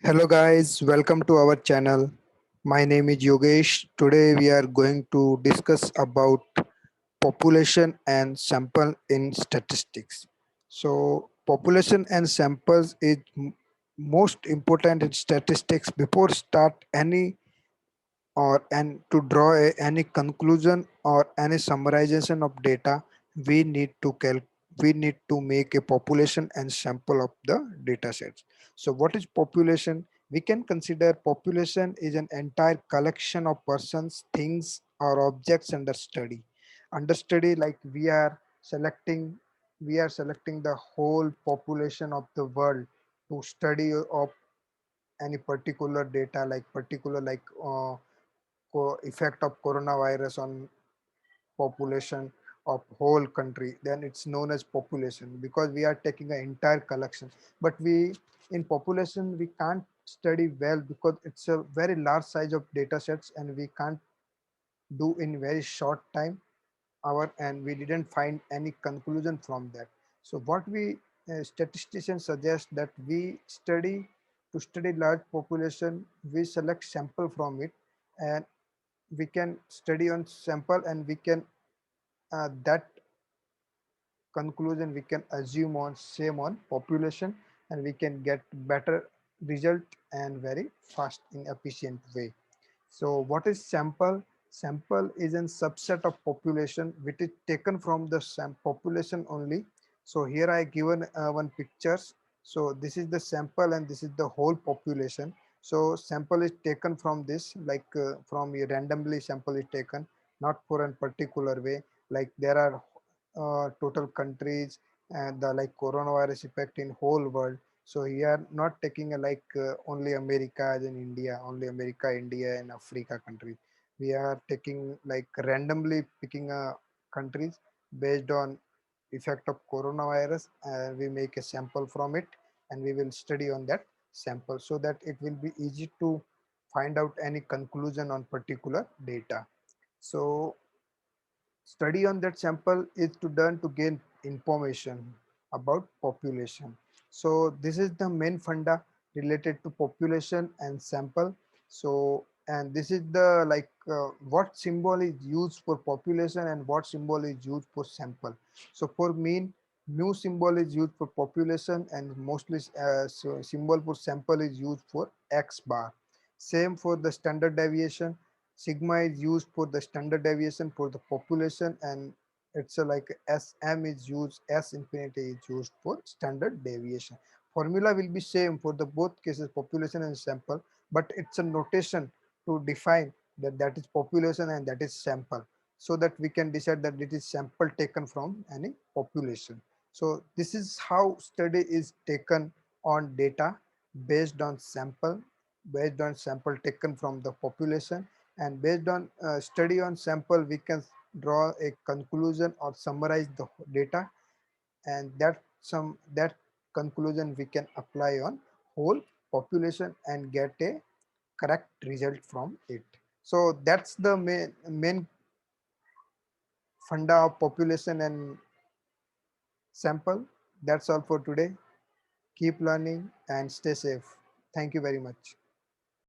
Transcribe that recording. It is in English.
Hello guys, welcome to our channel. My name is Yogesh. Today we are going to discuss about population and sample in statistics. So population and samples is most important in statistics before start any or and to draw any conclusion or any summarization of data we need to make a population and sample of the data sets. So what is population? We can consider population is an entire collection of persons, things or objects under study, like we are selecting the whole population of the world to study of any particular data, like particular like effect of coronavirus on population of whole country, then it's known as population because we are taking an entire collection. But we in population we can't study well because it's a very large size of data sets and we can't do in very short time our, and we didn't find any conclusion from that. So what we statisticians suggest that we study to study large population, we select sample from it, and we can study on sample, and we can that conclusion we can assume on same on population, and we can get better result and very fast in efficient way. So what is sample? Sample is a subset of population which is taken from the population only. So here I given one pictures. So this is the sample and this is the whole population. So sample is taken from this, like from a randomly sample is taken, not for a particular way. Like there are total countries and the like coronavirus effect in whole world. So here not taking a like only America as in India, only America, India and Africa countries. We are taking like randomly picking countries based on effect of coronavirus. We make a sample from it and we will study on that sample so that it will be easy to find out any conclusion on particular data. So study on that sample is to done to gain information about population. So this is the main funda related to population and sample. So and this is the like what symbol is used for population and what symbol is used for sample. So for mean, mu symbol is used for population and mostly so symbol for sample is used for x bar. Same for the standard deviation. Sigma is used for the standard deviation for the population, and it's a like sm is used, s infinity is used for standard deviation. Formula will be same for the both cases, population and sample, but it's a notation to define that that is population and that is sample, so that we can decide that it is sample taken from any population. So this is how study is taken on data based on sample, based on sample taken from the population, and based on study on sample we can draw a conclusion or summarize the data, and that conclusion we can apply on whole population and get a correct result from it. So that's the main funda of population and sample. That's all for today. Keep learning and stay safe. Thank you very much.